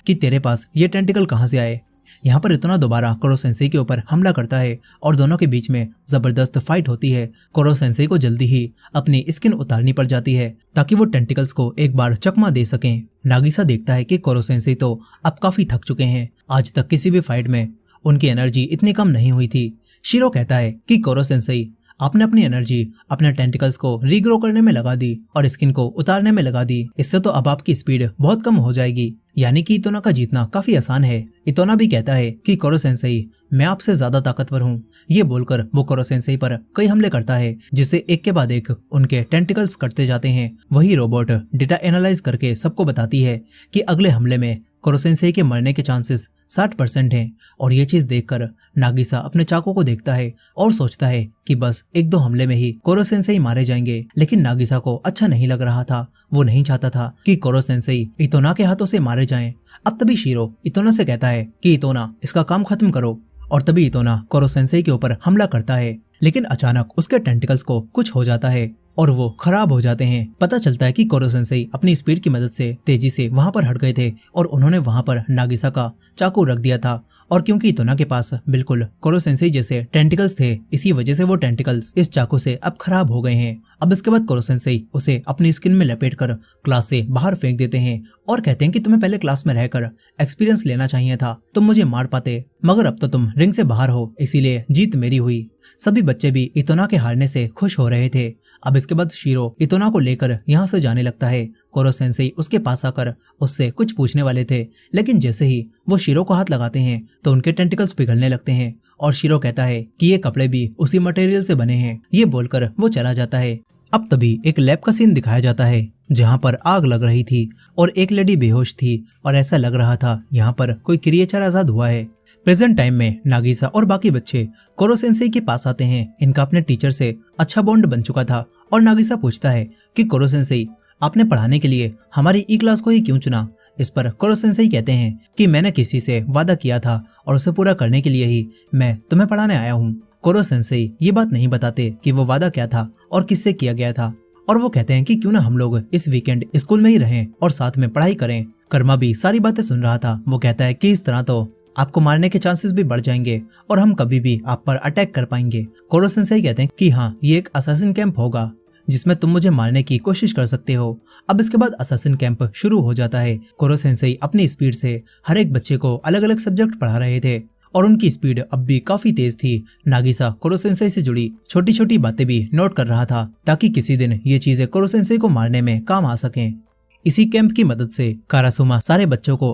कि तेरे पास ये टेंटिकल कहाँ से आए। यहाँ पर इतोना दोबारा कोरो सेंसेई के ऊपर हमला करता है और दोनों के बीच में जबरदस्त फाइट होती है। कोरो सेंसेई को जल्दी ही अपनी स्किन उतारनी पड़ जाती है ताकि वो टेंटिकल्स को एक बार चकमा दे सकें। नागिसा देखता है कि कोरो सेंसेई तो अब काफी थक चुके हैं, आज तक किसी भी फाइट में उनकी एनर्जी इतनी कम नहीं हुई थी। शिरो कहता है कि कोरो सेंसेई, आपने अपनी एनर्जी अपने टेंटिकल्स को रीग्रो करने में लगा दी और स्किन को उतारने में लगा दी, इससे तो अब आपकी स्पीड बहुत कम हो जाएगी, यानी कि इतोना का जीतना काफी आसान है। इतोना भी कहता है कि कोरो सेंसेई, मैं आपसे ज्यादा ताकतवर हूँ। ये बोलकर वो कोरो सेंसेई पर कई हमले करता है, जिससे एक के बाद एक उनके टेंटिकल्स कटते जाते हैं। वही रोबोट डेटा एनालाइज करके सबको बताती है कि अगले हमले में कोरो सेंसेई के मरने के चांसेस 60% हैं। और ये चीज देखकर नागिसा अपने चाकू को देखता है और सोचता है कि बस एक दो हमले में ही कोरो सेंसेई मारे जाएंगे। लेकिन नागिसा को अच्छा नहीं लग रहा था, वो नहीं चाहता था कि कोरो सेंसेई इतोना के हाथों से मारे जाएं। अब तभी शिरो इतोना से कहता है कि इतोना, इसका काम खत्म करो। और तभी इतोना कोरो सेंसेई के ऊपर हमला करता है, लेकिन अचानक उसके टेंटिकल्स को कुछ हो जाता है और वो खराब हो जाते हैं। पता चलता है कि कोरो सेंसेई अपनी स्पीड की मदद से तेजी से वहां पर हट गए थे और उन्होंने वहां पर नागिसा का चाकू रख दिया था। और क्योंकि इतोना के पास बिल्कुल कोरो सेंसेई जैसे टेंटिकल्स थे, इसी वजह से वो टेंटिकल्स इस चाकू से अब खराब हो गए हैं। अब इसके बाद कोरो सेंसेई उसे अपनी स्किन में लपेटकर क्लास से बाहर फेंक देते हैं और कहते हैं कि तुम्हें पहले क्लास में रहकर एक्सपीरियंस लेना चाहिए था, तुम मुझे मार पाते, मगर अब तो तुम रिंग से बाहर हो, इसीलिए जीत मेरी हुई। सभी बच्चे भी इतोना के हारने से खुश हो रहे थे। अब इसके बाद शिरो इतोना को लेकर यहाँ से जाने लगता है। कोरो सेंसेई उसके पास आकर उससे कुछ पूछने वाले थे, लेकिन जैसे ही वो शिरो को हाथ लगाते हैं तो उनके टेंटिकल्स पिघलने लगते हैं और शिरो कहता है कि ये कपड़े भी उसी मटेरियल से बने हैं। ये बोलकर वो चला जाता है। अब तभी एक लैब का सीन दिखाया जाता है जहाँ पर आग लग रही थी और एक लेडी बेहोश थी और ऐसा लग रहा था यहाँ पर कोई क्रिएचर आजाद हुआ है। प्रेजेंट टाइम में नागिसा और बाकी बच्चे कोरो सेंसेई के पास आते हैं। इनका अपने टीचर से अच्छा बॉन्ड बन चुका था और नागिसा पूछता है कि कोरो सेंसेई, आपने पढ़ाने के लिए हमारी ई क्लास को ही क्यों चुना। इस पर कोरो सेंसेई कहते हैं कि मैंने किसी से वादा किया था और उसे पूरा करने के लिए ही मैं तुम्हें पढ़ाने आया हूँ। कोरो सेंसेई ये बात नहीं बताते कि वो वादा क्या था और किससे किया गया था, और वो कहते हैं कि क्यों ना हम लोग इस वीकेंड स्कूल में ही रहें और साथ में पढ़ाई करें। कर्मा भी सारी बातें सुन रहा था। वो कहता है कि इस तरह तो आपको मारने के चांसेस भी बढ़ जाएंगे और हम कभी भी आप पर अटैक कर पाएंगे। कोरो सेंसेई कहते हैं कि हाँ, ये एक असैसिन कैंप होगा जिसमें तुम मुझे मारने की कोशिश कर सकते हो। अब इसके बाद असैसिन कैंप शुरू हो जाता है। कोरो सेंसेई अपनी स्पीड से हर एक बच्चे को अलग अलग सब्जेक्ट पढ़ा रहे थे और उनकी स्पीड अब भी काफी तेज थी। नागिसा कोरो सेंसेई से जुड़ी छोटी छोटी बातें भी नोट कर रहा था ताकि किसी दिन ये चीजें कोरो सेंसेई को मारने में काम आ सकें। इसी कैंप की मदद से कारासुमा सारे बच्चों को